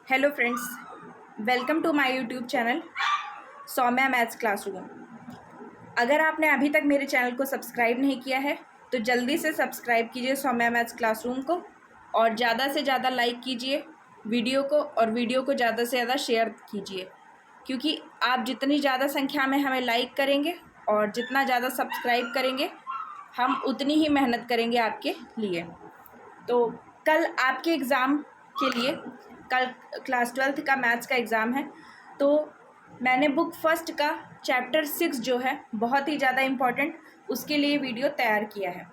Hello friends, welcome to my YouTube channel Saumya maths classroom. अगर आपने अभी तक मेरे चैनल को सब्सक्राइब नहीं किया है तो जल्दी से सब्सक्राइब कीजिए सौम्या मैथ्स क्लासरूम को और ज़्यादा से ज़्यादा लाइक कीजिए वीडियो को और वीडियो को ज़्यादा से ज़्यादा शेयर कीजिए, क्योंकि आप जितनी ज़्यादा संख्या में हमें लाइक करेंगे और जितना ज़्यादा सब्सक्राइब करेंगे हम उतनी ही मेहनत करेंगे आपके लिए। तो कल आपके एग्ज़ाम के लिए कल क्लास 12th का मैथ्स का एग्ज़ाम है, तो मैंने बुक फर्स्ट का चैप्टर 6 जो है बहुत ही ज़्यादा इम्पॉर्टेंट, उसके लिए वीडियो तैयार किया है।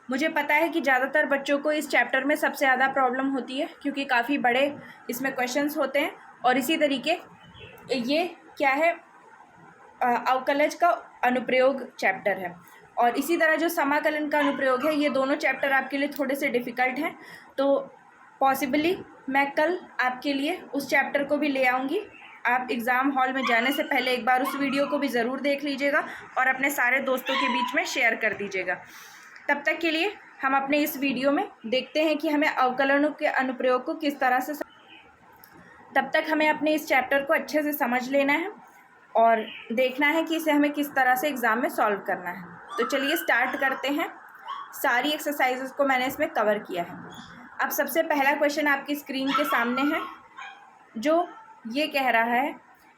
मुझे पता है कि ज़्यादातर बच्चों को इस चैप्टर में सबसे ज़्यादा प्रॉब्लम होती है, क्योंकि काफ़ी बड़े इसमें क्वेश्चंस होते हैं और इसी तरीके ये क्या है अवकलज का अनुप्रयोग चैप्टर है और इसी तरह जो समाकलन का अनुप्रयोग है, ये दोनों चैप्टर आपके लिए थोड़े से डिफ़िकल्ट हैं। तो पॉसिबली मैं कल आपके लिए उस चैप्टर को भी ले आऊँगी। आप एग्ज़ाम हॉल में जाने से पहले एक बार उस वीडियो को भी ज़रूर देख लीजिएगा और अपने सारे दोस्तों के बीच में शेयर कर दीजिएगा। तब तक के लिए हम अपने इस वीडियो में देखते हैं कि हमें अवकलनों के अनुप्रयोग को किस तरह से, तब तक हमें अपने इस चैप्टर को अच्छे से समझ लेना है और देखना है कि इसे हमें किस तरह से एग्ज़ाम में सॉल्व करना है। तो चलिए स्टार्ट करते हैं। सारी एक्सरसाइजेस को मैंने इसमें कवर किया है। अब सबसे पहला क्वेश्चन आपकी स्क्रीन के सामने है, जो ये कह रहा है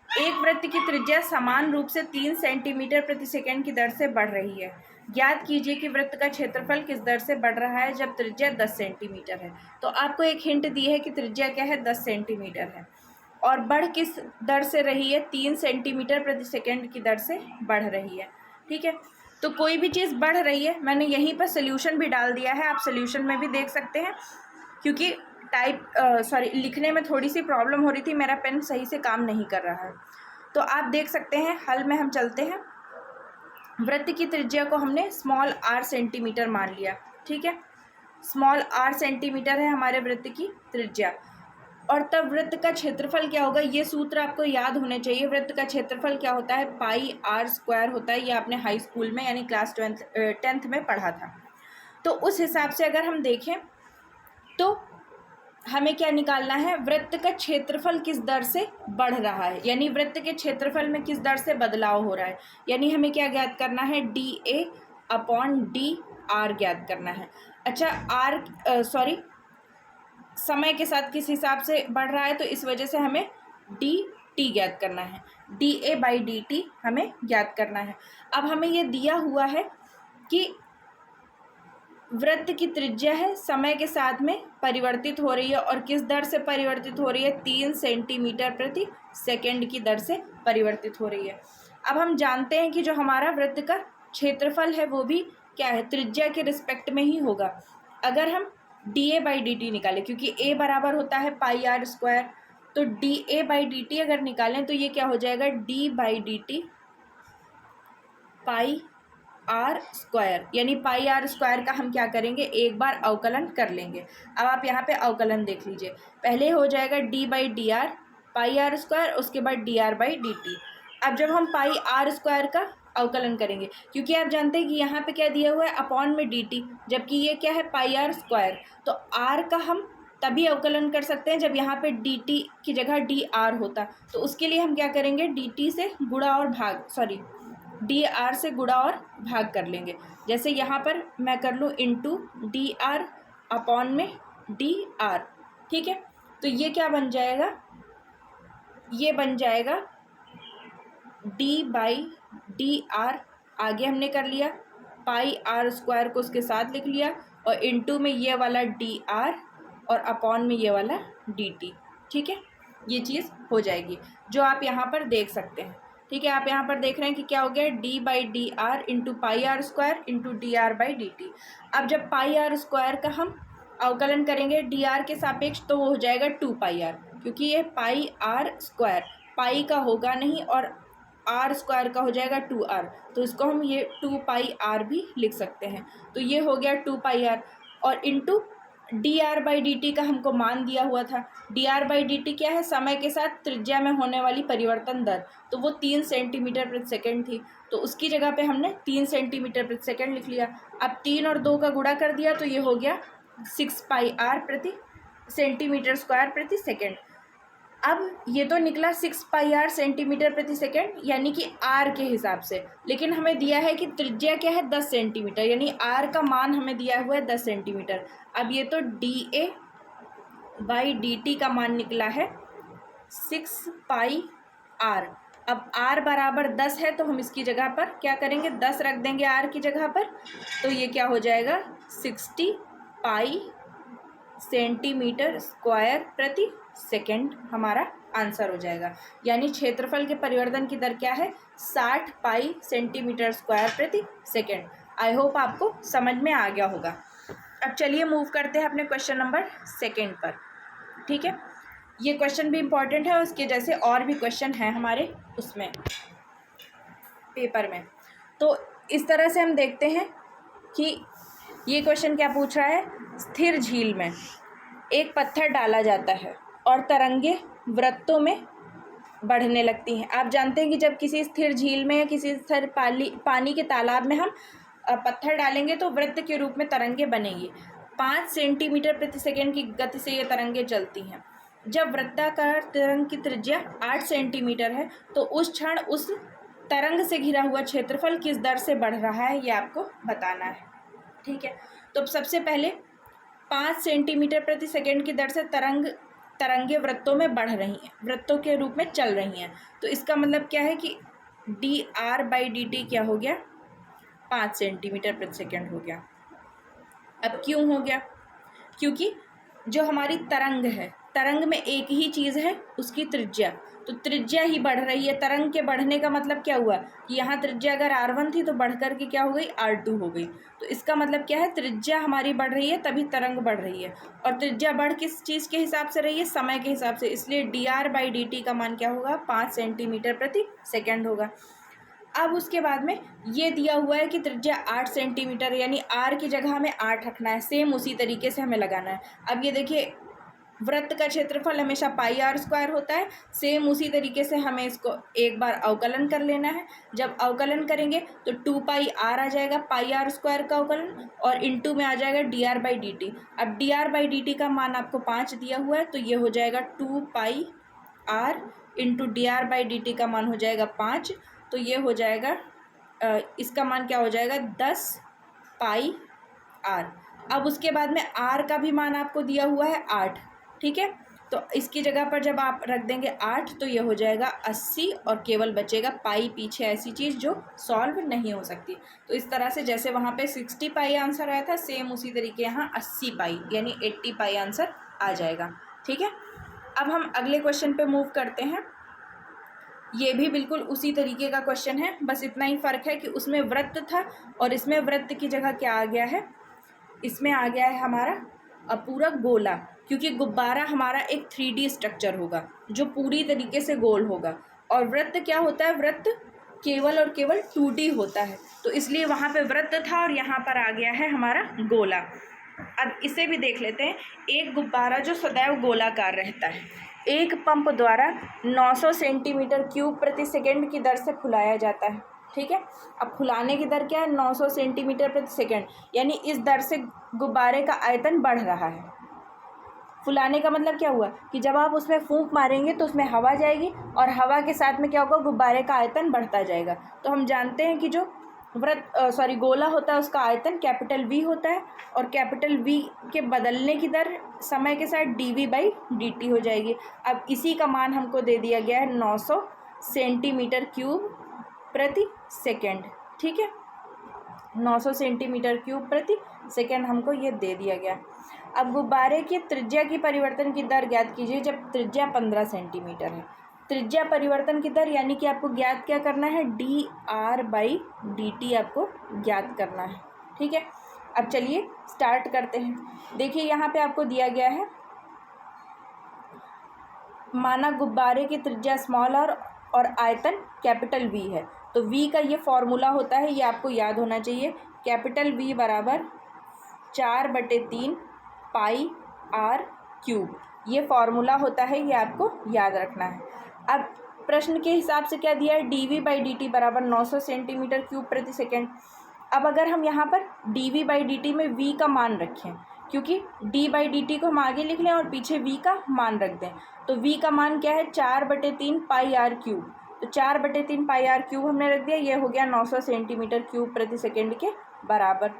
एक वृत्त की त्रिज्या समान रूप से 3 सेंटीमीटर प्रति सेकंड की दर से बढ़ रही है। ज्ञात कीजिए कि वृत्त का क्षेत्रफल किस दर से बढ़ रहा है जब त्रिज्या 10 सेंटीमीटर है। तो आपको एक हिंट दी है कि त्रिज्या क्या है, 10 सेंटीमीटर है और बढ़ किस दर से रही है, 3 सेंटीमीटर प्रति सेकंड की दर से बढ़ रही है। ठीक है, तो कोई भी चीज़ बढ़ रही है, मैंने यहीं पर सोल्यूशन भी डाल दिया है, आप सोल्यूशन में भी देख सकते हैं, क्योंकि लिखने में थोड़ी सी प्रॉब्लम हो रही थी, मेरा पेन सही से काम नहीं कर रहा है। तो आप देख सकते हैं, हल में हम चलते हैं। वृत्त की त्रिज्या को हमने स्मॉल r सेंटीमीटर मान लिया। ठीक है, स्मॉल r सेंटीमीटर है हमारे वृत्त की त्रिज्या, और तब वृत्त का क्षेत्रफल क्या होगा, ये सूत्र आपको याद होने चाहिए। वृत्त का क्षेत्रफल क्या होता है, पाई आर स्क्वायर होता है। ये आपने हाई स्कूल में यानी क्लास 10th में पढ़ा था। तो उस हिसाब से अगर हम देखें तो हमें क्या निकालना है, वृत्त का क्षेत्रफल किस दर से बढ़ रहा है, यानी वृत्त के क्षेत्रफल में किस दर से बदलाव हो रहा है, यानी हमें क्या ज्ञात करना है, dA/dr ज्ञात करना है। अच्छा, समय के साथ किस हिसाब से बढ़ रहा है, तो इस वजह से हमें dt ज्ञात करना है, dA/dt हमें ज्ञात करना है। अब हमें ये दिया हुआ है कि वृत्त की त्रिज्या है, समय के साथ में परिवर्तित हो रही है और किस दर से परिवर्तित हो रही है, 3 सेंटीमीटर प्रति सेकंड की दर से परिवर्तित हो रही है। अब हम जानते हैं कि जो हमारा वृत्त का क्षेत्रफल है वो भी क्या है, त्रिज्या के रिस्पेक्ट में ही होगा। अगर हम dA/dt निकालें, क्योंकि a बराबर होता है पाई आर स्क्वायर, तो dA/dt अगर निकालें तो ये क्या हो जाएगा, d/dt पाई आर स्क्वायर, यानी पाई आर स्क्वायर का हम क्या करेंगे, एक बार अवकलन कर लेंगे। अब आप यहाँ पे अवकलन देख लीजिए, पहले हो जाएगा d/dr पाई आर स्क्वायर, उसके बाद dr/dt। अब जब हम पाई आर स्क्वायर का अवकलन करेंगे, क्योंकि आप जानते हैं कि यहाँ पे क्या दिया हुआ है, अपॉन में dt, जबकि ये क्या है, पाई आर स्क्वायर, तो r का हम तभी अवकलन कर सकते हैं जब यहाँ पे dt की जगह dr होता। तो उसके लिए हम क्या करेंगे, dt से गुणा और dr से गुणा और भाग कर लेंगे। जैसे यहाँ पर मैं कर लूँ इंटू dr अपॉन में dr। ठीक है, तो ये क्या बन जाएगा, ये बन जाएगा d/dr, आगे हमने कर लिया, पाई आर स्क्वायर को उसके साथ लिख लिया और इंटू में ये वाला dr और अपॉन में ये वाला dt। ठीक है, ये चीज़ हो जाएगी जो आप यहाँ पर देख सकते हैं। ठीक है, आप यहाँ पर देख रहे हैं कि क्या हो गया, d/dr into pi r square into dr/dt। अब जब पाई आर स्क्वायर का हम अवकलन करेंगे dr के सापेक्ष, तो वो हो जाएगा 2πr, क्योंकि ये पाई आर स्क्वायर पाई का होगा नहीं और आर स्क्वायर का हो जाएगा 2r, तो इसको हम ये 2πr भी लिख सकते हैं। तो ये हो गया 2πr और इंटू dr/dt का हमको मान दिया हुआ था। dr/dt क्या है, समय के साथ त्रिज्या में होने वाली परिवर्तन दर, तो वो 3 सेंटीमीटर प्रति सेकंड थी, तो उसकी जगह पे हमने 3 सेंटीमीटर प्रति सेकंड लिख लिया। अब 3 और 2 का गुणा कर दिया तो ये हो गया 6πr प्रति सेंटीमीटर स्क्वायर प्रति सेकंड। अब ये तो निकला 6πr सेंटीमीटर प्रति सेकेंड यानी कि आर के हिसाब से, लेकिन हमें दिया है कि त्रिज्या क्या है 10 सेंटीमीटर, यानी आर का मान हमें दिया हुआ है 10 सेंटीमीटर। अब ये तो dA/dt का मान निकला है 6πr। अब r बराबर 10 है तो हम इसकी जगह पर क्या करेंगे, 10 रख देंगे r की जगह पर, तो ये क्या हो जाएगा 60 पाई सेंटीमीटर स्क्वायर प्रति सेकेंड हमारा आंसर हो जाएगा। यानी क्षेत्रफल के परिवर्तन की दर क्या है 60 पाई सेंटीमीटर स्क्वायर प्रति सेकेंड। आई होप आपको समझ में आ गया होगा। अब चलिए मूव करते हैं अपने क्वेश्चन नंबर 2 पर। ठीक है, ये क्वेश्चन भी इम्पॉर्टेंट है, उसके जैसे और भी क्वेश्चन हैं हमारे उसमें पेपर में। तो इस तरह से हम देखते हैं कि ये क्वेश्चन क्या पूछ रहा है, स्थिर झील में एक पत्थर डाला जाता है और तरंगे वृत्तों में बढ़ने लगती हैं। आप जानते हैं कि जब किसी स्थिर झील में या किसी स्थिर पानी के तालाब में हम पत्थर डालेंगे तो वृत्त के रूप में तरंगे बनेंगी। 5 सेंटीमीटर प्रति सेकेंड की गति से ये तरंगे चलती हैं। जब वृत्ताकार तरंग की त्रिज्या 8 सेंटीमीटर है तो उस क्षण उस तरंग से घिरा हुआ क्षेत्रफल किस दर से बढ़ रहा है, ये आपको बताना है। ठीक है, तो सबसे पहले 5 सेंटीमीटर प्रति सेकेंड की दर से तरंगे वृत्तों में बढ़ रही हैं, वृत्तों के रूप में चल रही हैं। तो इसका मतलब क्या है कि dr/dt क्या हो गया 5 सेंटीमीटर प्रति सेकेंड हो गया। अब क्यों हो गया, क्योंकि जो हमारी तरंग है, तरंग में एक ही चीज़ है उसकी त्रिज्या, तो त्रिज्या ही बढ़ रही है। तरंग के बढ़ने का मतलब क्या हुआ कि यहाँ त्रिज्या अगर r1 थी तो बढ़ कर के क्या हो गई r2 हो गई। तो इसका मतलब क्या है, त्रिज्या हमारी बढ़ रही है तभी तरंग बढ़ रही है। और त्रिज्या बढ़ किस चीज़ के हिसाब से रही है, समय के हिसाब से, इसलिए dr/dt का मान क्या होगा 5 सेंटीमीटर प्रति सेकेंड होगा। अब उसके बाद में ये दिया हुआ है कि त्रिज्या 8 सेंटीमीटर, यानी r की जगह हमें 8 रखना है, सेम उसी तरीके से हमें लगाना है। अब ये देखिए वृत्त का क्षेत्रफल हमेशा πr² होता है, सेम उसी तरीके से हमें इसको एक बार अवकलन कर लेना है। जब अवकलन करेंगे तो 2πr आ जाएगा, πr² का अवकलन, और इनटू में आ जाएगा dr/dt। अब dr/dt का मान आपको 5 दिया हुआ है तो ये हो जाएगा 2πr इंटू dr/dt का मान हो जाएगा 5, तो ये हो जाएगा इसका मान क्या हो जाएगा 10πr। अब उसके बाद में r का भी मान आपको दिया हुआ है 8। ठीक है, तो इसकी जगह पर जब आप रख देंगे 8 तो ये हो जाएगा 80 और केवल बचेगा पाई, पीछे ऐसी चीज़ जो सॉल्व नहीं हो सकती। तो इस तरह से जैसे वहाँ पे 60 पाई आंसर आया था, सेम उसी तरीके यहाँ 80 पाई यानी 80 पाई आंसर आ जाएगा। ठीक है, अब हम अगले क्वेश्चन पे मूव करते हैं। ये भी बिल्कुल उसी तरीके का क्वेश्चन है, बस इतना ही फ़र्क है कि उसमें वृत्त था और इसमें वृत्त की जगह क्या आ गया है, इसमें आ गया है हमारा पूरा गोला, क्योंकि गुब्बारा हमारा एक 3D स्ट्रक्चर होगा जो पूरी तरीके से गोल होगा, और वृत्त क्या होता है, वृत्त केवल और केवल 2D होता है। तो इसलिए वहाँ पे वृत्त था और यहाँ पर आ गया है हमारा गोला। अब इसे भी देख लेते हैं। एक गुब्बारा जो सदैव गोलाकार रहता है, एक पंप द्वारा 900 सेंटीमीटर क्यूब प्रति सेकेंड की दर से फुलाया जाता है। ठीक है, अब फुलाने की दर क्या है 900 सेंटीमीटर प्रति सेकेंड, यानी इस दर से गुब्बारे का आयतन बढ़ रहा है। फुलाने का मतलब क्या हुआ कि जब आप उसमें फूंक मारेंगे तो उसमें हवा जाएगी और हवा के साथ में क्या होगा, गुब्बारे का आयतन बढ़ता जाएगा। तो हम जानते हैं कि जो गोला होता है उसका आयतन कैपिटल V होता है, और कैपिटल V के बदलने की दर समय के साथ dV/dt हो जाएगी। अब इसी का मान हमको दे दिया गया है 900 सेंटीमीटर क्यूब प्रति सेकेंड। ठीक है, 900 सेंटीमीटर क्यूब प्रति सेकेंड हमको ये दे दिया गया। अब गुब्बारे की त्रिज्या की परिवर्तन की दर ज्ञात कीजिए जब त्रिज्या 15 सेंटीमीटर है। त्रिज्या परिवर्तन की दर यानी कि आपको ज्ञात क्या करना है, dr/dt आपको ज्ञात करना है। ठीक है, अब चलिए स्टार्ट करते हैं। देखिए यहाँ पे आपको दिया गया है, माना गुब्बारे की त्रिज्या स्मॉल और आयतन कैपिटल V है, तो V का ये फॉर्मूला होता है, ये आपको याद होना चाहिए। कैपिटल V बराबर 4/3 पाई r क्यूब, ये फॉर्मूला होता है, ये आपको याद रखना है। अब प्रश्न के हिसाब से क्या दिया है, dV/dt बराबर 900 सेंटीमीटर क्यूब प्रति सेकेंड। अब अगर हम यहाँ पर dV/dt में V का मान रखें, क्योंकि d/dt को हम आगे लिख लें और पीछे v का मान रख दें। तो v का मान क्या है 4/3 पाई आर क्यूब। तो 4/3 पाई आर क्यूब हमने रख दिया, ये हो गया 900 सेंटीमीटर क्यूब प्रति सेकेंड के बराबर।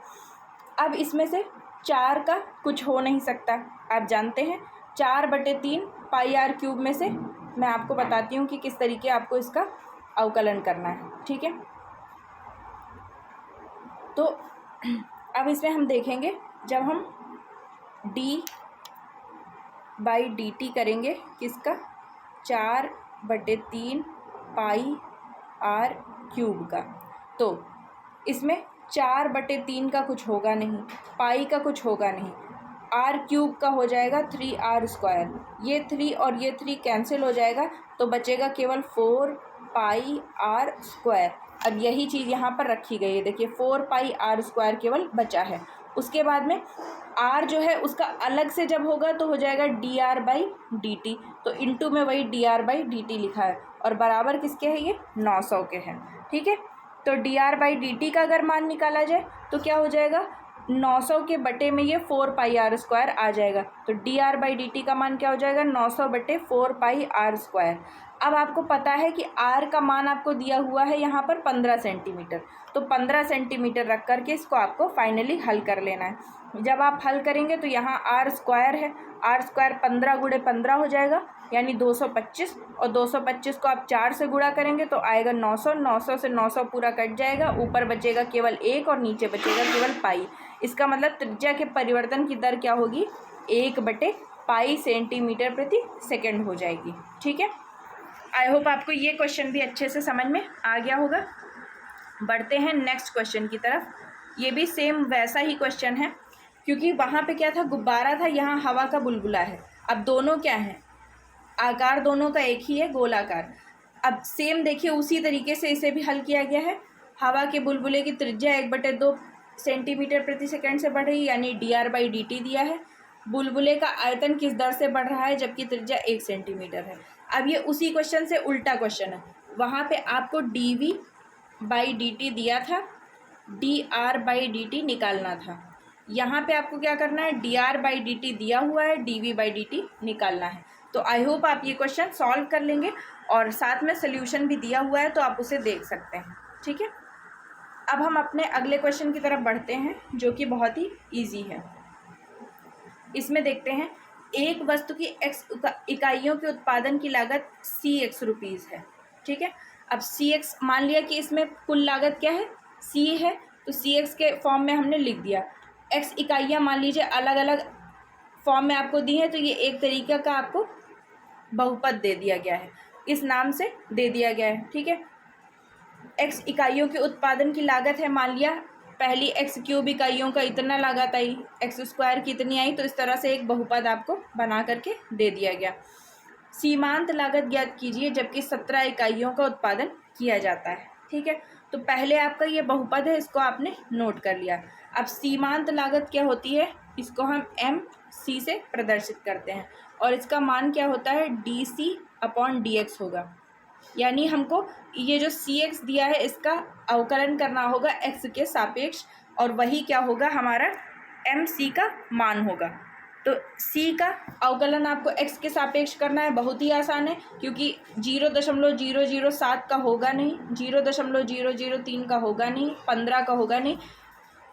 अब इसमें से 4 का कुछ हो नहीं सकता, आप जानते हैं। 4/3 पाई आर क्यूब में से मैं आपको बताती हूँ कि किस तरीके आपको इसका अवकलन करना है, ठीक है। तो अब इसमें हम देखेंगे, जब हम d/dt करेंगे किसका 4/3 पाई आर क्यूब का, तो इसमें 4/3 का कुछ होगा नहीं, पाई का कुछ होगा नहीं, आर क्यूब का हो जाएगा 3r²। ये 3 और ये 3 कैंसिल हो जाएगा, तो बचेगा केवल 4 पाई r²। अब यही चीज़ यहाँ पर रखी गई है, देखिए 4 पाई r² केवल बचा है। उसके बाद में r जो है उसका अलग से जब होगा तो हो जाएगा dr/dt, तो इनटू में वही dr/dt लिखा है और बराबर किसके है, ये 900 के हैं, ठीक है। तो dr/dt का अगर मान निकाला जाए तो क्या हो जाएगा, 900 के बटे में ये 4 पाई r² आ जाएगा। तो dr/dt का मान क्या हो जाएगा 900/4 पाई r²। अब आपको पता है कि r का मान आपको दिया हुआ है यहाँ पर 15 सेंटीमीटर, तो 15 सेंटीमीटर रख करके इसको आपको फाइनली हल कर लेना है। जब आप हल करेंगे तो यहाँ r² है, r² 15 × 15 हो जाएगा यानी 225, और 225 को आप 4 से गुणा करेंगे तो आएगा 900। 900 से 900 पूरा कट जाएगा, ऊपर बचेगा केवल 1 और नीचे बचेगा केवल पाई। इसका मतलब त्रिज्या के परिवर्तन की दर क्या होगी, 1/पाई सेंटीमीटर प्रति सेकेंड हो जाएगी, ठीक है। आई होप आपको ये क्वेश्चन भी अच्छे से समझ में आ गया होगा। बढ़ते हैं नेक्स्ट क्वेश्चन की तरफ। ये भी सेम वैसा ही क्वेश्चन है, क्योंकि वहाँ पे क्या था, गुब्बारा था, यहाँ हवा का बुलबुला है। अब दोनों क्या हैं, आकार दोनों का एक ही है, गोलाकार। अब सेम देखिए उसी तरीके से इसे भी हल किया गया है। हवा के बुलबुले की त्रिज्या 1/2 सेंटीमीटर प्रति सेकेंड से बढ़ रही है, यानी dr/dt दिया है। बुलबुले का आयतन किस दर से बढ़ रहा है, जबकि त्रिज्या 1 सेंटीमीटर है। अब ये उसी क्वेश्चन से उल्टा क्वेश्चन है। वहाँ पे आपको dv/dt दिया था, dr/dt निकालना था। यहाँ पे आपको क्या करना है, dr/dt दिया हुआ है, dv/dt निकालना है। तो आई होप आप ये क्वेश्चन सॉल्व कर लेंगे, और साथ में सोल्यूशन भी दिया हुआ है तो आप उसे देख सकते हैं, ठीक है। अब हम अपने अगले क्वेश्चन की तरफ बढ़ते हैं, जो कि बहुत ही ईजी है। इसमें देखते हैं, एक वस्तु की x इकाइयों के उत्पादन की लागत cx रुपीज़ है, ठीक है। अब cx मान लिया कि इसमें कुल लागत क्या है, c है, तो cx के फॉर्म में हमने लिख दिया। x इकाइयाँ मान लीजिए अलग अलग फॉर्म में आपको दी है, तो ये एक तरीके का आपको बहुपद दे दिया गया है, इस नाम से दे दिया गया है, ठीक है। x इकाइयों के उत्पादन की लागत है, मान लिया पहली x³ इकाइयों का इतना लागत आई, x² की इतनी आई, तो इस तरह से एक बहुपद आपको बना करके दे दिया गया। सीमांत लागत ज्ञात कीजिए जबकि 17 इकाइयों का उत्पादन किया जाता है, ठीक है। तो पहले आपका ये बहुपद है, इसको आपने नोट कर लिया। अब सीमांत लागत क्या होती है, इसको हम MC से प्रदर्शित करते हैं, और इसका मान क्या होता है, dc/dx होगा। यानी हमको ये जो cx दिया है इसका अवकलन करना होगा x के सापेक्ष, और वही क्या होगा, हमारा mc का मान होगा। तो c का अवकलन आपको x के सापेक्ष करना है, बहुत ही आसान है, क्योंकि 0.007 का होगा नहीं, 0.003 का होगा नहीं, 15 का होगा नहीं,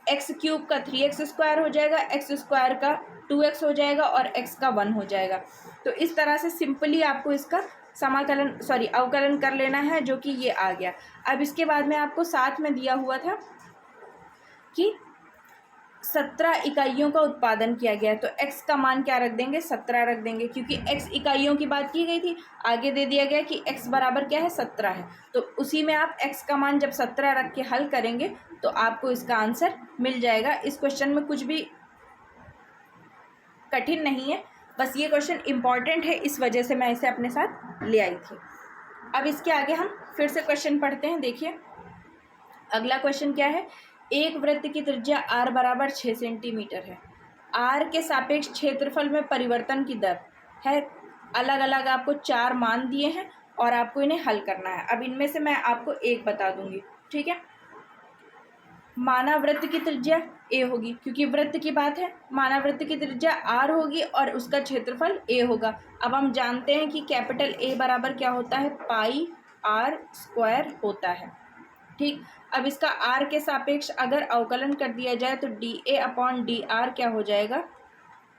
x³ का 3x² हो जाएगा, x² का 2x हो जाएगा, और x का 1 हो जाएगा। तो इस तरह से सिंपली आपको इसका अवकलन कर लेना है, जो कि ये आ गया। अब इसके बाद में आपको साथ में दिया हुआ था कि 17 इकाइयों का उत्पादन किया गया है, तो x का मान क्या रख देंगे, 17 रख देंगे, क्योंकि x इकाइयों की बात की गई थी। आगे दे दिया गया कि x बराबर क्या है, 17 है, तो उसी में आप x का मान जब 17 रख के हल करेंगे तो आपको इसका आंसर मिल जाएगा। इस क्वेश्चन में कुछ भी कठिन नहीं है, बस ये क्वेश्चन इम्पॉर्टेंट है, इस वजह से मैं इसे अपने साथ ले आई थी। अब इसके आगे हम फिर से क्वेश्चन पढ़ते हैं। देखिए अगला क्वेश्चन क्या है, एक वृत्त की त्रिज्या r बराबर 6 सेंटीमीटर है, r के सापेक्ष क्षेत्रफल में परिवर्तन की दर है। अलग अलग आपको 4 मान दिए हैं और आपको इन्हें हल करना है। अब इनमें से मैं आपको एक बता दूंगी, ठीक है। माना वृत्त की त्रिज्या ए होगी, क्योंकि वृत्त की बात है, माना वृत्त की त्रिज्या आर होगी और उसका क्षेत्रफल ए होगा। अब हम जानते हैं कि कैपिटल ए बराबर क्या होता है, पाई आर स्क्वायर होता है। ठीक, अब इसका आर के सापेक्ष अगर अवकलन कर दिया जाए तो D A upon D R क्या हो जाएगा,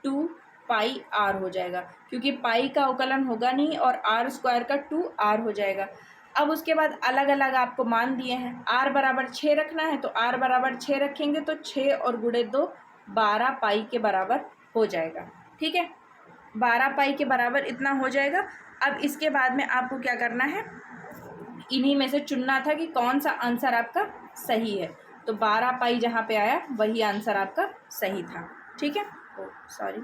2 पाई आर हो जाएगा, क्योंकि पाई का अवकलन होगा नहीं और आर स्क्वायर का 2 आर हो जाएगा। अब उसके बाद अलग अलग आपको मान दिए हैं, आर बराबर 6 रखना है तो आर बराबर 6 रखेंगे तो 6 और गुणे 2 12 पाई के बराबर हो जाएगा। ठीक है, 12 पाई के बराबर इतना हो जाएगा। अब इसके बाद में आपको क्या करना है, इन्हीं में से चुनना था कि कौन सा आंसर आपका सही है, तो 12 पाई जहाँ पे आया वही आंसर आपका सही था। ठीक है, सॉरी,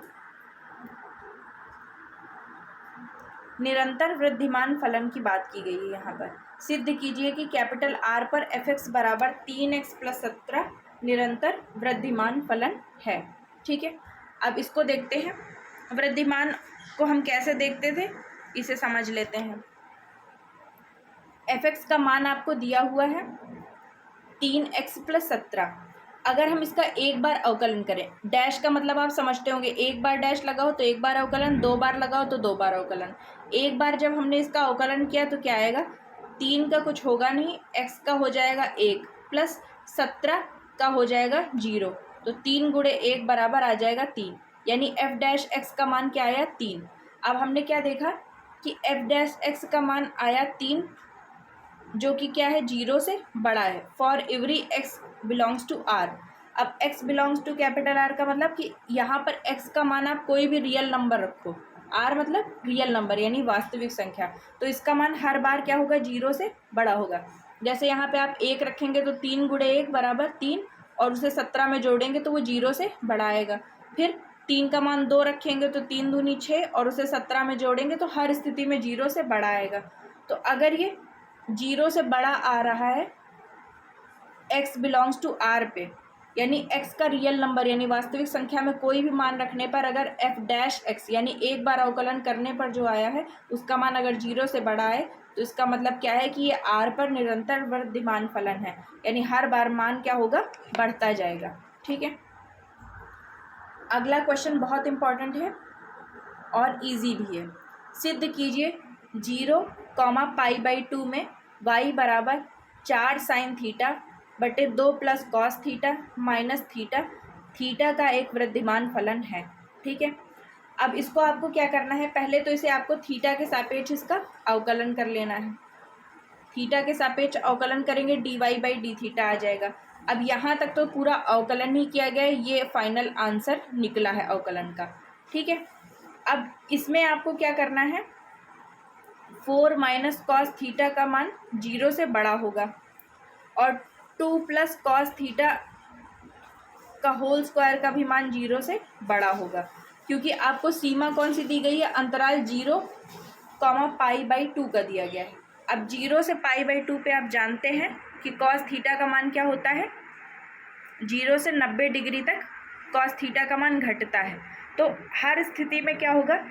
निरंतर वृद्धिमान फलन की बात की गई है यहाँ पर। सिद्ध कीजिए कि कैपिटल आर पर एफ एक्स बराबर 3x + 17 निरंतर वृद्धिमान फलन है। ठीक है, अब इसको देखते हैं, वृद्धिमान को हम कैसे देखते थे इसे समझ लेते हैं। एफ एक्स का मान आपको दिया हुआ है 3x + 17। अगर हम इसका एक बार अवकलन करें, डैश का मतलब आप समझते होंगे, एक बार डैश लगाओ तो एक बार अवकलन, 2 बार लगाओ तो 2 बार अवकलन। एक बार जब हमने इसका अवकलन किया तो क्या आएगा, 3 का कुछ होगा नहीं, x का हो जाएगा 1 प्लस 17 का हो जाएगा 0, तो 3 गुणे 1 बराबर आ जाएगा 3, यानी एफ डैश एक्स का मान क्या आया, 3। अब हमने क्या देखा कि एफ डैश एक्स का मान आया 3, जो कि क्या है, 0 से बड़ा है, for every x belongs to r। अब x belongs to capital R का मतलब कि यहाँ पर x का मान आप कोई भी रियल नंबर रखो, r मतलब रियल नंबर यानी वास्तविक संख्या, तो इसका मान हर बार क्या होगा, 0 से बड़ा होगा। जैसे यहाँ पे आप 1 रखेंगे तो 3 गुणे 1 बराबर 3, और उसे 17 में जोड़ेंगे तो वो 0 से बड़ा आएगा। फिर 3 का मान 2 रखेंगे तो 3 दूनी 6, और उसे 17 में जोड़ेंगे तो हर स्थिति में 0 से बड़ा आएगा। तो अगर ये 0 से बड़ा आ रहा है x बिलोंग्स टू r पे, यानी x का रियल नंबर यानी वास्तविक संख्या में कोई भी मान रखने पर अगर f डैश x यानी एक बार अवकलन करने पर जो आया है उसका मान अगर 0 से बड़ा है, तो इसका मतलब क्या है कि ये r पर निरंतर वृद्धिमान फलन है, यानी हर बार मान क्या होगा, बढ़ता जाएगा। ठीक है, अगला क्वेश्चन बहुत इंपॉर्टेंट है और इजी भी है। सिद्ध कीजिए 0, π/2 में y बराबर 4 sin थीटा बटे 2 + cos थीटा माइनस थीटा का एक वृद्धिमान फलन है। ठीक है, अब इसको आपको क्या करना है, पहले तो इसे आपको थीटा के सापेक्ष इसका अवकलन कर लेना है। थीटा के सापेक्ष अवकलन करेंगे dy/d थीटा आ जाएगा। अब यहाँ तक तो पूरा अवकलन ही किया गया है, ये फाइनल आंसर निकला है अवकलन का। ठीक है, अब इसमें आपको क्या करना है, 4 - cos थीटा का मान 0 से बड़ा होगा और 2 + cos थीटा का होल स्क्वायर का भी मान 0 से बड़ा होगा, क्योंकि आपको सीमा कौन सी दी गई है, अंतराल 0, π/2 का दिया गया है। अब 0 से π/2 पे आप जानते हैं कि cos थीटा का मान क्या होता है, 0 से 90 डिग्री तक cos थीटा का मान घटता है, तो हर स्थिति में क्या होगा,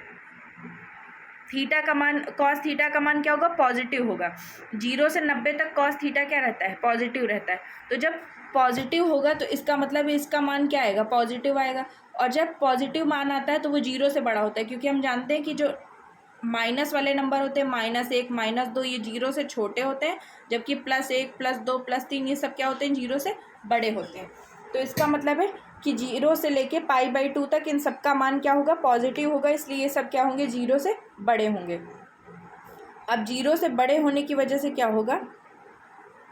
थीटा का मान, कॉस थीटा का मान क्या होगा, पॉजिटिव होगा। 0 से 90 तक कॉस थीटा क्या रहता है, पॉजिटिव रहता है, तो जब पॉजिटिव होगा तो इसका मतलब इसका मान क्या आएगा, पॉजिटिव आएगा, और जब पॉजिटिव मान आता है तो वो 0 से बड़ा होता है, क्योंकि हम जानते हैं कि जो माइनस वाले नंबर होते हैं, -1 -2, ये 0 से छोटे होते हैं, जबकि +1 +2 +3 ये सब क्या होते हैं, 0 से बड़े होते हैं। तो इसका मतलब है कि 0 से लेके π/2 तक इन सब का मान क्या होगा, पॉजिटिव होगा, इसलिए ये सब क्या होंगे, 0 से बड़े होंगे। अब 0 से बड़े होने की वजह से क्या होगा,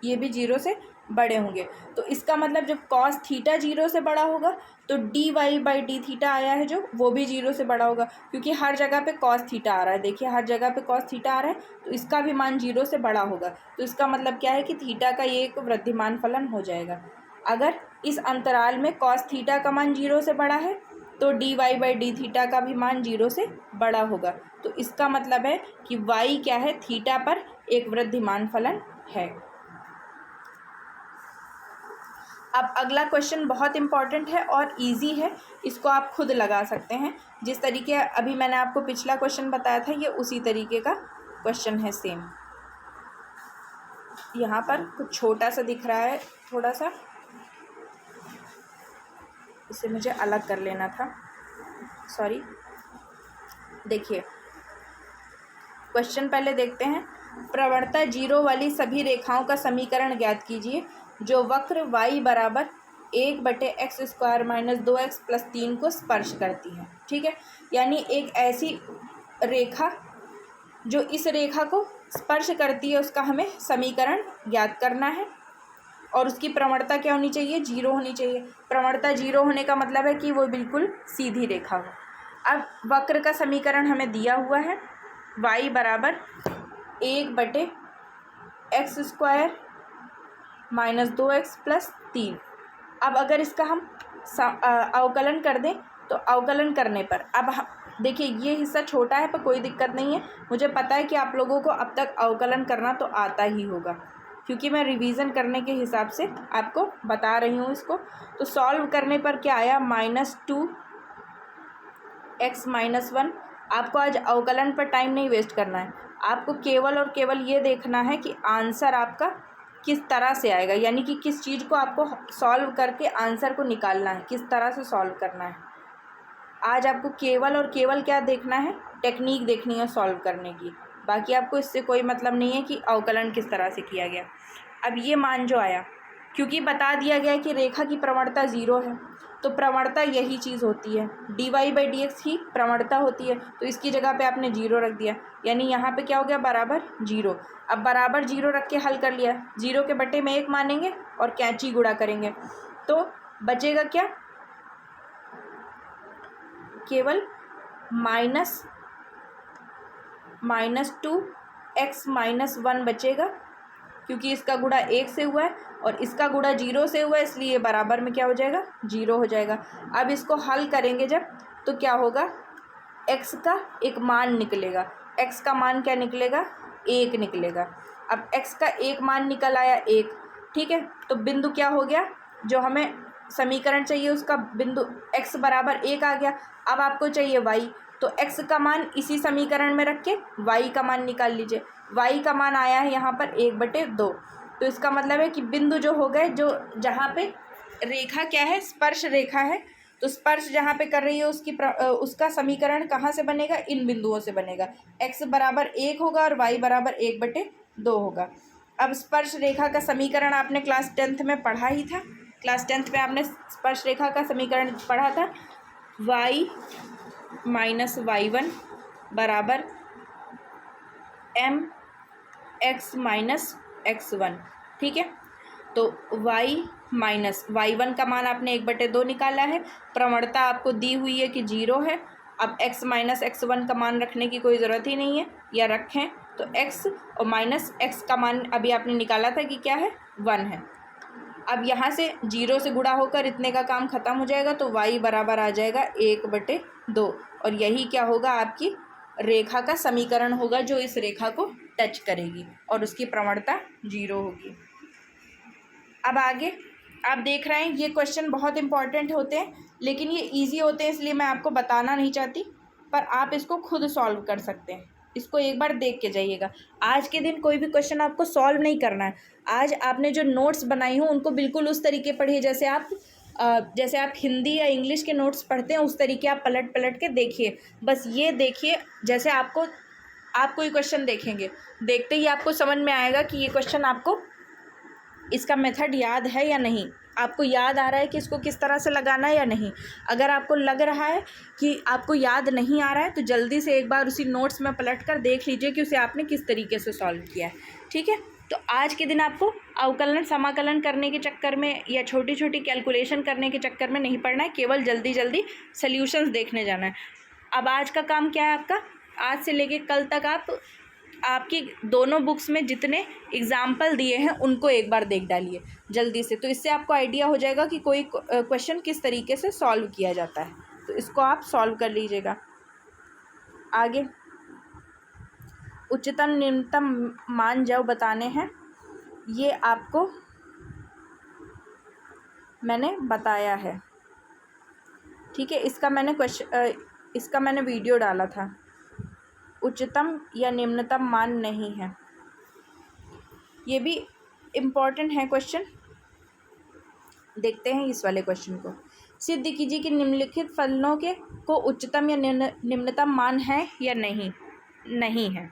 ये भी 0 से बड़े होंगे, तो इसका मतलब जब cos थीटा 0 से बड़ा होगा तो dy/d थीटा आया है जो, वो भी 0 से बड़ा होगा, क्योंकि हर जगह पे cos थीटा आ रहा है, देखिए हर जगह पे cos थीटा आ रहा है, तो इसका भी मान 0 से बड़ा होगा। तो इसका मतलब क्या है कि थीटा का ये एक वृद्धिमान फलन हो जाएगा। अगर इस अंतराल में cos थीटा का मान 0 से बड़ा है तो dy/d थीटा का भी मान 0 से बड़ा होगा, तो इसका मतलब है कि y क्या है, थीटा पर एक वृद्धिमान फलन है। अब अगला क्वेश्चन बहुत इंपॉर्टेंट है और इजी है, इसको आप खुद लगा सकते हैं। जिस तरीके अभी मैंने आपको पिछला क्वेश्चन बताया था, ये उसी तरीके का क्वेश्चन है सेम। यहाँ पर कुछ छोटा सा दिख रहा है, थोड़ा सा इसे मुझे अलग कर लेना था, सॉरी। देखिए क्वेश्चन पहले देखते हैं। प्रवणता 0 वाली सभी रेखाओं का समीकरण ज्ञात कीजिए जो वक्र y बराबर 1/x² - 2x + 3 को स्पर्श करती है। ठीक है, यानी एक ऐसी रेखा जो इस रेखा को स्पर्श करती है उसका हमें समीकरण ज्ञात करना है। और उसकी प्रवणता क्या होनी चाहिए? 0 होनी चाहिए। प्रवणता 0 होने का मतलब है कि वो बिल्कुल सीधी रेखा हो। अब वक्र का समीकरण हमें दिया हुआ है, y बराबर 1/x² - 2x + 3। अब अगर इसका हम अवकलन कर दें तो अवकलन करने पर अब देखिए ये हिस्सा छोटा है पर कोई दिक्कत नहीं है। मुझे पता है कि आप लोगों को अब तक अवकलन करना तो आता ही होगा, क्योंकि मैं रिवीजन करने के हिसाब से आपको बता रही हूँ इसको। तो सॉल्व करने पर क्या आया? -2x - 1। आपको आज अवकलन पर टाइम नहीं वेस्ट करना है, आपको केवल और केवल ये देखना है कि आंसर आपका किस तरह से आएगा, यानी कि किस चीज़ को आपको सॉल्व करके आंसर को निकालना है, किस तरह से सॉल्व करना है। आज आपको केवल और केवल क्या देखना है? टेक्निक देखनी है सॉल्व करने की। बाकी आपको इससे कोई मतलब नहीं है कि अवकलन किस तरह से किया गया। अब ये मान जो आया, क्योंकि बता दिया गया है कि रेखा की प्रवणता 0 है, तो प्रवणता यही चीज़ होती है, dy/dx ही प्रवणता होती है। तो इसकी जगह पे आपने 0 रख दिया, यानी यहाँ पे क्या हो गया? बराबर 0। अब बराबर 0 रख के हल कर लिया, 0 के बटे में 1 मानेंगे और कैंची गुणा करेंगे तो बचेगा क्या? केवल -2x - 1 बचेगा, क्योंकि इसका गुणा 1 से हुआ है और इसका गुणा 0 से हुआ है, इसलिए बराबर में क्या हो जाएगा? 0 हो जाएगा। अब इसको हल करेंगे जब, तो क्या होगा? x का एक मान निकलेगा। x का मान क्या निकलेगा? 1 निकलेगा। अब x का एक मान निकल आया 1, ठीक है। तो बिंदु क्या हो गया? जो हमें समीकरण चाहिए उसका बिंदु x बराबर 1 आ गया। अब आपको चाहिए y, तो x का मान इसी समीकरण में रख के y का मान निकाल लीजिए। y का मान आया है यहाँ पर 1/2। तो इसका मतलब है कि बिंदु जो हो गए, जो जहाँ पे रेखा क्या है? स्पर्श रेखा है, तो स्पर्श जहाँ पे कर रही है उसका समीकरण कहाँ से बनेगा? इन बिंदुओं से बनेगा। x बराबर 1 होगा और y बराबर 1/2 होगा। अब स्पर्श रेखा का समीकरण आपने क्लास 10th में पढ़ा ही था। क्लास 10th में आपने स्पर्श रेखा का समीकरण पढ़ा था, y - y1 बराबर mx - x1। ठीक है, तो y - y1 का मान आपने 1/2 निकाला है। प्रवणता आपको दी हुई है कि 0 है। अब x - x1 का मान रखने की कोई ज़रूरत ही नहीं है, या रखें तो x और माइनस x का मान अभी आपने निकाला था कि क्या है? 1 है। अब यहाँ से 0 से गुणा होकर इतने का काम ख़त्म हो जाएगा, तो y बराबर आ जाएगा 1/2 और यही क्या होगा? आपकी रेखा का समीकरण होगा जो इस रेखा को टच करेगी और उसकी प्रवणता 0 होगी। अब आगे आप देख रहे हैं, ये क्वेश्चन बहुत इंपॉर्टेंट होते हैं, लेकिन ये इजी होते हैं इसलिए मैं आपको बताना नहीं चाहती, पर आप इसको खुद सॉल्व कर सकते हैं। इसको एक बार देख के जाइएगा। आज के दिन कोई भी क्वेश्चन आपको सॉल्व नहीं करना है। आज आपने जो नोट्स बनाई हो उनको बिल्कुल उस तरीके पढ़िए जैसे आप हिंदी या इंग्लिश के नोट्स पढ़ते हैं, उस तरीके आप पलट पलट के देखिए। बस ये देखिए, जैसे आप कोई क्वेश्चन देखेंगे, देखते ही आपको समझ में आएगा कि ये क्वेश्चन आपको इसका मेथड याद है या नहीं, आपको याद आ रहा है कि इसको किस तरह से लगाना है या नहीं। अगर आपको लग रहा है कि आपको याद नहीं आ रहा है तो जल्दी से एक बार उसी नोट्स में पलट कर देख लीजिए कि उसे आपने किस तरीके से सॉल्व किया है। ठीक है, तो आज के दिन आपको अवकलन समाकलन करने के चक्कर में या छोटी छोटी कैलकुलेशन करने के चक्कर में नहीं पड़ना है, केवल जल्दी जल्दी सल्यूशंस देखने जाना है। अब आज का काम क्या है आपका? आज से लेके कल तक आपकी दोनों बुक्स में जितने एग्जाम्पल दिए हैं उनको एक बार देख डालिए जल्दी से, तो इससे आपको आइडिया हो जाएगा कि कोई क्वेश्चन किस तरीके से सॉल्व किया जाता है। तो इसको आप सॉल्व कर लीजिएगा। आगे उच्चतम न्यूनतम मान जो बताने हैं, ये आपको मैंने बताया है। ठीक है, इसका मैंने वीडियो डाला था। उच्चतम या निम्नतम मान नहीं है, ये भी इम्पॉर्टेंट है क्वेश्चन। देखते हैं इस वाले क्वेश्चन को। सिद्ध कीजिए कि निम्नलिखित फलनों के को उच्चतम या निम्नतम मान है या नहीं है।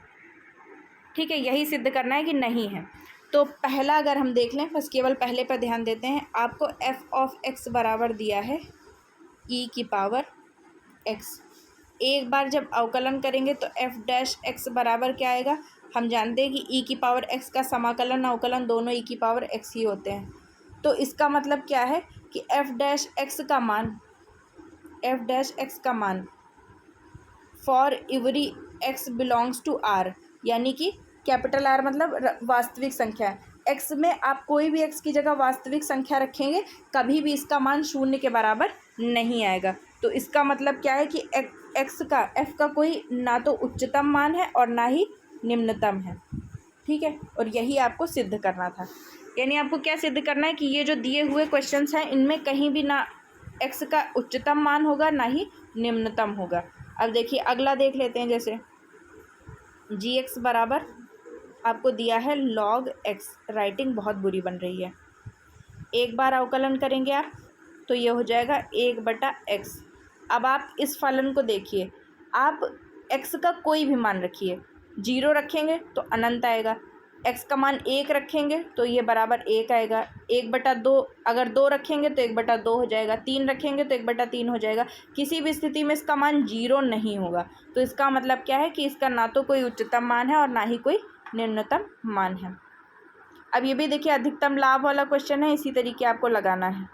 ठीक है, यही सिद्ध करना है कि नहीं है। तो पहला अगर हम देख लें, बस केवल पहले पर ध्यान देते हैं। आपको एफ ऑफ एक्स बराबर दिया है ई की पावर एक्स। एक बार जब अवकलन करेंगे तो एफ डैश एक्स बराबर क्या आएगा, हम जानते हैं कि ई की पावर एक्स का समाकलन अवकलन दोनों ई की पावर एक्स ही होते हैं। तो इसका मतलब क्या है कि एफ डैश एक्स का मान for every x belongs to r, यानी कि कैपिटल आर मतलब वास्तविक संख्या। एक्स में आप कोई भी एक्स की जगह वास्तविक संख्या रखेंगे, कभी भी इसका मान शून्य के बराबर नहीं आएगा। तो इसका मतलब क्या है कि एक्स का एफ का कोई ना तो उच्चतम मान है और ना ही निम्नतम है। ठीक है, और यही आपको सिद्ध करना था। यानी आपको क्या सिद्ध करना है कि ये जो दिए हुए क्वेश्चंस हैं इनमें कहीं भी ना एक्स का उच्चतम मान होगा ना ही निम्नतम होगा। अब देखिए अगला देख लेते हैं। जैसे जी एक्स बराबर आपको दिया है log एक्स। राइटिंग बहुत बुरी बन रही है। एक बार अवकलन करेंगे आप तो ये हो जाएगा 1/x। अब आप इस फलन को देखिए, आप x का कोई भी मान रखिए, 0 रखेंगे तो अनंत आएगा, x का मान 1 रखेंगे तो ये बराबर 1 आएगा, 1/2 अगर 2 रखेंगे तो 1/2 हो जाएगा, 3 रखेंगे तो 1/3 हो जाएगा। किसी भी स्थिति में इसका मान 0 नहीं होगा। तो इसका मतलब क्या है कि इसका ना तो कोई उच्चतम मान है और ना ही कोई निम्नतम मान है। अब ये भी देखिए अधिकतम लाभ वाला क्वेश्चन है, इसी तरीके आपको लगाना है।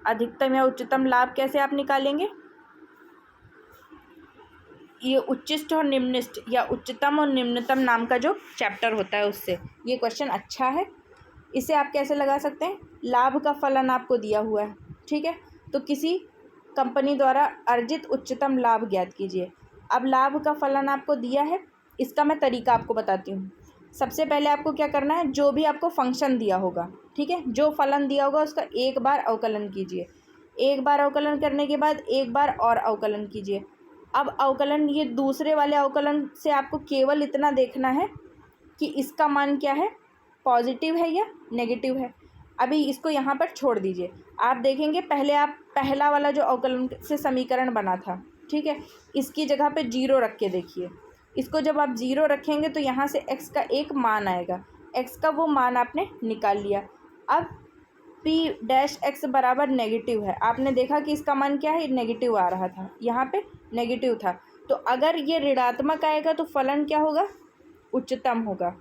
अधिकतम या उच्चतम लाभ कैसे आप निकालेंगे, ये उच्चिष्ट और निम्निष्ट या उच्चतम और निम्नतम नाम का जो चैप्टर होता है उससे ये क्वेश्चन अच्छा है। इसे आप कैसे लगा सकते हैं, लाभ का फलन आपको दिया हुआ है, ठीक है, तो किसी कंपनी द्वारा अर्जित उच्चतम लाभ ज्ञात कीजिए। अब लाभ का फलन आपको दिया है, इसका मैं तरीका आपको बताती हूँ। सबसे पहले आपको क्या करना है, जो भी आपको फंक्शन दिया होगा, ठीक है, जो फलन दिया होगा उसका एक बार अवकलन कीजिए। एक बार अवकलन करने के बाद एक बार और अवकलन कीजिए। अब अवकलन, ये दूसरे वाले अवकलन से आपको केवल इतना देखना है कि इसका मान क्या है, पॉजिटिव है या नेगेटिव है। अभी इसको यहाँ पर छोड़ दीजिए। आप देखेंगे पहले आप पहला वाला जो अवकलन से समीकरण बना था, ठीक है, इसकी जगह पे 0 रख के देखिए। इसको जब आप 0 रखेंगे तो यहाँ से x का एक मान आएगा, x का वो मान आपने निकाल लिया। अब p डैश x बराबर नेगेटिव है, आपने देखा कि इसका मान क्या है, नेगेटिव आ रहा था, यहाँ पे नेगेटिव था। तो अगर ये ऋणात्मक आएगा तो फलन क्या होगा, उच्चतम होगा,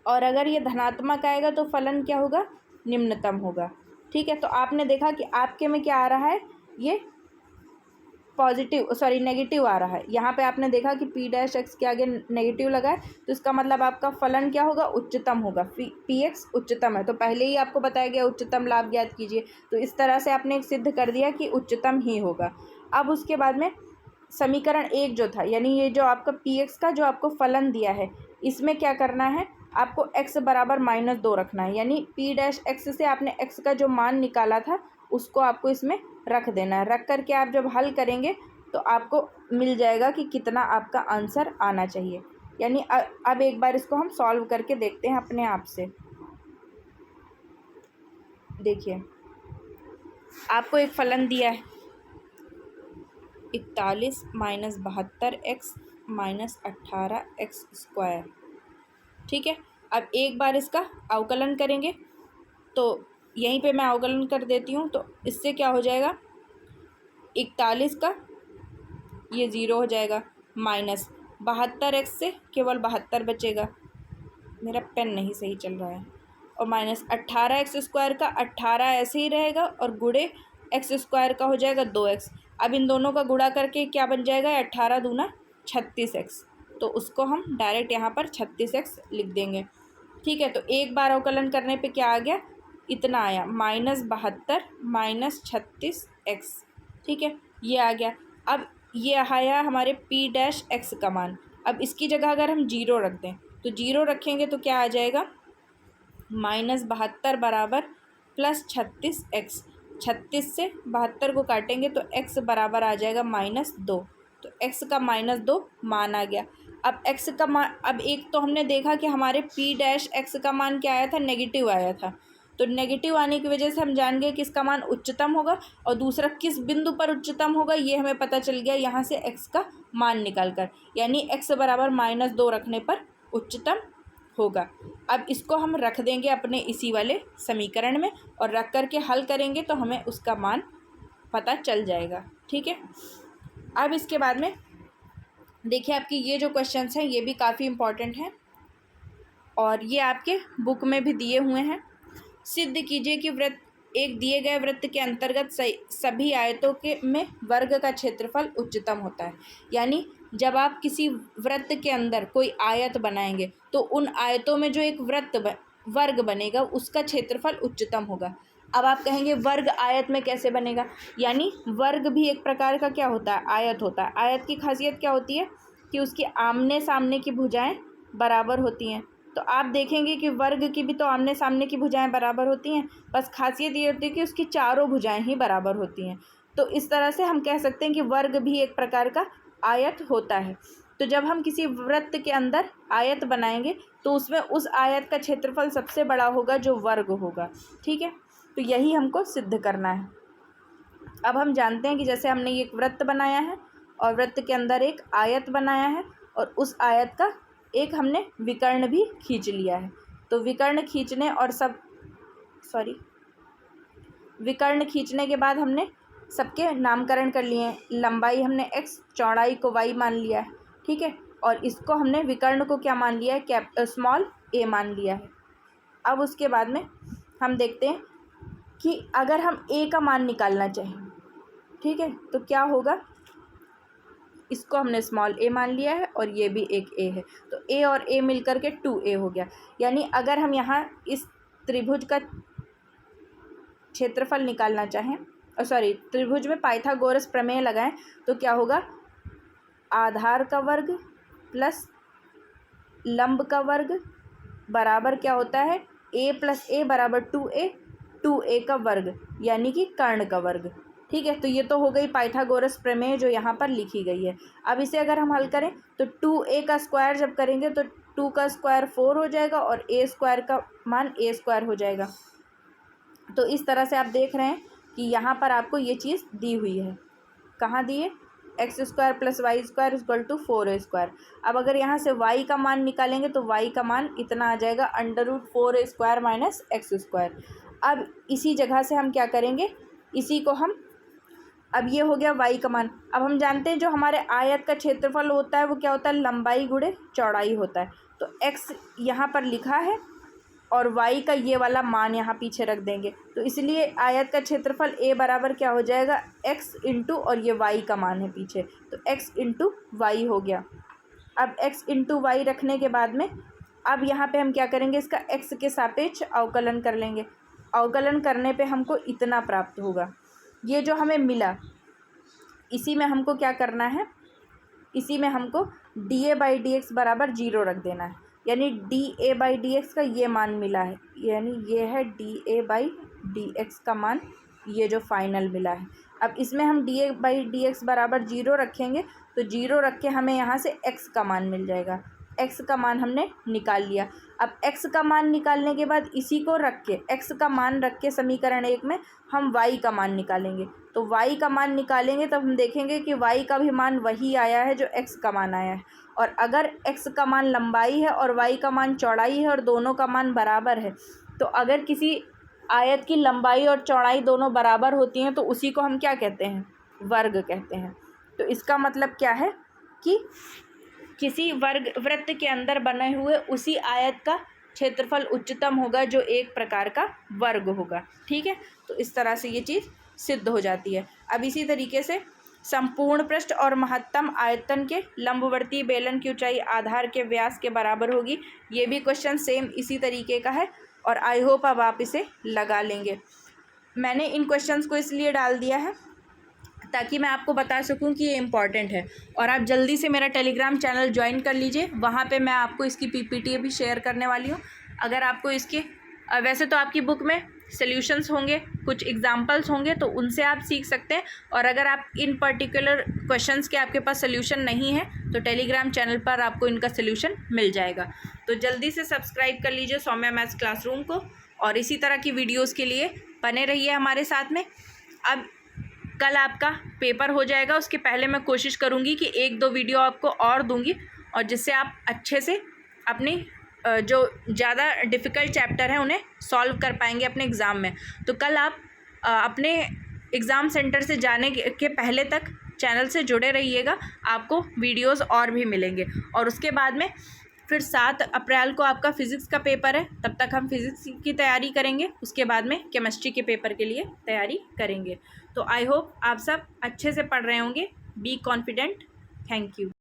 और अगर ये धनात्मक आएगा तो फलन क्या होगा, निम्नतम होगा। ठीक है, तो आपने देखा कि आपके में क्या आ रहा है, ये नेगेटिव आ रहा है। यहाँ पे आपने देखा कि p डैश एक्स के आगे नेगेटिव लगा है, तो इसका मतलब आपका फलन क्या होगा, उच्चतम होगा। पी एक्स उच्चतम है, तो पहले ही आपको बताया गया उच्चतम लाभ ज्ञात कीजिए। तो इस तरह से आपने सिद्ध कर दिया कि उच्चतम ही होगा। अब उसके बाद में समीकरण 1 जो था, यानी ये जो आपका पी एक्स का जो आपको फलन दिया है, इसमें क्या करना है, आपको x बराबर -2 रखना है। यानी p डैश एक्स से आपने x का जो मान निकाला था उसको आपको इसमें रख देना है। रख करके आप जब हल करेंगे तो आपको मिल जाएगा कि कितना आपका आंसर आना चाहिए। यानी अब एक बार इसको हम सॉल्व करके देखते हैं अपने आप से। देखिए आपको एक फलन दिया है 41 - 72x - 18x²। ठीक है, अब एक बार इसका अवकलन करेंगे तो यहीं पे मैं अवकलन कर देती हूँ। तो इससे क्या हो जाएगा, 41 का ये 0 हो जाएगा, माइनस 72x से केवल 72 बचेगा, मेरा पेन नहीं सही चल रहा है, और माइनस 18x² का 18 ऐसे ही रहेगा, और गुणे x² का हो जाएगा 2x। अब इन दोनों का गुणा करके क्या बन जाएगा, 18 दूना 36x, तो उसको हम डायरेक्ट यहाँ पर 36x लिख देंगे। ठीक है, तो एक बार अवकलन करने पे क्या आ गया, इतना आया, -72 - 36x। ठीक है, ये आ गया। अब ये आया हमारे p डैश एक्स का मान। अब इसकी जगह अगर हम 0 रख दें तो 0 रखेंगे तो क्या आ जाएगा, -72 बराबर +36x। 36 से 72 को काटेंगे तो x बराबर आ जाएगा -2। तो x का -2 मान आ गया। अब x का मान, अब एक तो हमने देखा कि हमारे p डैश एक्स का मान क्या आया था, नेगेटिव आया था। तो नेगेटिव आने की वजह से हम जान गए कि इसका मान उच्चतम होगा, और दूसरा किस बिंदु पर उच्चतम होगा ये हमें पता चल गया यहाँ से x का मान निकाल कर, यानी x बराबर -2 रखने पर उच्चतम होगा। अब इसको हम रख देंगे अपने इसी वाले समीकरण में, और रख कर के हल करेंगे तो हमें उसका मान पता चल जाएगा। ठीक है, अब इसके बाद में देखिए आपकी ये जो क्वेश्चंस हैं ये भी काफ़ी इम्पॉर्टेंट हैं, और ये आपके बुक में भी दिए हुए हैं। सिद्ध कीजिए कि एक दिए गए वृत्त के अंतर्गत सभी आयतों के में वर्ग का क्षेत्रफल उच्चतम होता है। यानी जब आप किसी वृत्त के अंदर कोई आयत बनाएंगे तो उन आयतों में जो एक वर्ग बनेगा उसका क्षेत्रफल उच्चतम होगा। अब आप कहेंगे वर्ग आयत में कैसे बनेगा, यानी वर्ग भी एक प्रकार का क्या होता है, आयत होता है। आयत की खासियत क्या होती है कि उसकी आमने सामने की भुजाएं बराबर होती हैं। तो आप देखेंगे कि वर्ग की भी तो आमने सामने की भुजाएं बराबर होती हैं, बस खासियत ये होती है कि उसकी चारों भुजाएं ही बराबर होती हैं। तो इस तरह से हम कह सकते हैं कि वर्ग भी एक प्रकार का आयत होता है। तो जब हम किसी वृत्त के अंदर आयत बनाएंगे तो उसमें उस आयत का क्षेत्रफल सबसे बड़ा होगा जो वर्ग होगा। ठीक है, तो यही हमको सिद्ध करना है। अब हम जानते हैं कि जैसे हमने ये एक वृत्त बनाया है और वृत्त के अंदर एक आयत बनाया है, और उस आयत का एक हमने विकर्ण भी खींच लिया है। तो विकर्ण खींचने और विकर्ण खींचने के बाद हमने सबके नामकरण कर लिए हैं। लंबाई हमने x, चौड़ाई को y मान लिया है। ठीक है, और इसको हमने विकर्ण को क्या मान लिया है, स्मॉल a मान लिया है। अब उसके बाद में हम देखते हैं कि अगर हम a का मान निकालना चाहें, ठीक है, तो क्या होगा। इसको हमने स्मॉल a मान लिया है और ये भी एक a है, तो a और a मिलकर के 2a हो गया। यानी अगर हम यहाँ इस त्रिभुज का क्षेत्रफल निकालना चाहें, त्रिभुज में पाइथागोरस प्रमेय लगाएं तो क्या होगा, आधार का वर्ग प्लस लंब का वर्ग बराबर क्या होता है, a + a बराबर 2a, 2a का वर्ग यानी कि कर्ण का वर्ग। ठीक है, तो ये तो हो गई पाइथागोरस प्रमेय जो यहाँ पर लिखी गई है। अब इसे अगर हम हल करें तो 2a का स्क्वायर जब करेंगे तो 2 का स्क्वायर 4 हो जाएगा और a स्क्वायर का मान a स्क्वायर हो जाएगा। तो इस तरह से आप देख रहे हैं कि यहाँ पर आपको ये चीज़ दी हुई है। कहाँ दी है, x² + y² = 4a²। अब अगर यहाँ से y का मान निकालेंगे तो y का मान इतना आ जाएगा √4a² - x²। अब इसी जगह से हम क्या करेंगे, इसी को हम, अब ये हो गया y का मान। अब हम जानते हैं जो हमारे आयत का क्षेत्रफल होता है वो क्या होता है, लंबाई गुणे चौड़ाई होता है। तो x यहाँ पर लिखा है और y का ये वाला मान यहाँ पीछे रख देंगे, तो इसलिए आयत का क्षेत्रफल a बराबर क्या हो जाएगा, x इंटू, और ये y का मान है पीछे, तो x इंटू वाई हो गया। अब x इंटू वाई रखने के बाद में अब यहाँ पे हम क्या करेंगे, इसका x के सापेक्ष अवकलन कर लेंगे। अवकलन करने पे हमको इतना प्राप्त होगा। ये जो हमें मिला इसी में हमको क्या करना है, इसी में हमको dA/dx बराबर 0 रख देना है। यानी dA/dx का ये मान मिला है, यानी ये है dA/dx का मान, ये जो फाइनल मिला है। अब इसमें हम dA/dx बराबर 0 रखेंगे तो 0 रख के हमें यहाँ से x का मान मिल जाएगा। x का मान हमने निकाल लिया। अब x का मान निकालने के बाद इसी को रख के, x का मान रख के समीकरण 1 में हम y का मान निकालेंगे। तो y का मान निकालेंगे तब हम देखेंगे कि y का भी मान वही आया है जो x का मान आया है। और अगर x का मान लंबाई है और y का मान चौड़ाई है और दोनों का मान बराबर है, तो अगर किसी आयत की लंबाई और चौड़ाई दोनों बराबर होती हैं तो उसी को हम क्या कहते हैं, वर्ग कहते हैं। तो इसका मतलब क्या है कि किसी वृत्त के अंदर बने हुए उसी आयत का क्षेत्रफल उच्चतम होगा जो एक प्रकार का वर्ग होगा। ठीक है, तो इस तरह से ये चीज़ सिद्ध हो जाती है। अब इसी तरीके से संपूर्ण पृष्ठ और महत्तम आयतन के लंबवर्ती बेलन की ऊंचाई आधार के व्यास के बराबर होगी। ये भी क्वेश्चन सेम इसी तरीके का है और आई होप अब आप इसे लगा लेंगे। मैंने इन क्वेश्चंस को इसलिए डाल दिया है ताकि मैं आपको बता सकूं कि ये इम्पॉर्टेंट है, और आप जल्दी से मेरा टेलीग्राम चैनल ज्वाइन कर लीजिए। वहाँ पे मैं आपको इसकी पीपीटी भी शेयर करने वाली हूँ। अगर आपको इसके वैसे तो आपकी बुक में सॉल्यूशंस होंगे, कुछ एग्जांपल्स होंगे, तो उनसे आप सीख सकते हैं। और अगर आप इन पर्टिकुलर क्वेश्चंस के आपके पास सॉल्यूशन नहीं है तो टेलीग्राम चैनल पर आपको इनका सॉल्यूशन मिल जाएगा। तो जल्दी से सब्सक्राइब कर लीजिए सौम्या मैथ्स क्लासरूम को। और इसी तरह की वीडियोस के लिए बने रहिए हमारे साथ में। अब कल आपका पेपर हो जाएगा, उसके पहले मैं कोशिश करूँगी कि 1-2 वीडियो आपको और दूँगी, और जिससे आप अच्छे से अपनी जो ज़्यादा डिफ़िकल्ट चैप्टर हैं उन्हें सॉल्व कर पाएंगे अपने एग्ज़ाम में। तो कल आप अपने एग्ज़ाम सेंटर से जाने के पहले तक चैनल से जुड़े रहिएगा, आपको वीडियोस और भी मिलेंगे। और उसके बाद में फिर 7 अप्रैल को आपका फ़िज़िक्स का पेपर है, तब तक हम फ़िज़िक्स की तैयारी करेंगे, उसके बाद में केमिस्ट्री के पेपर के लिए तैयारी करेंगे। तो आई होप आप सब अच्छे से पढ़ रहे होंगे। Be confident. Thank you.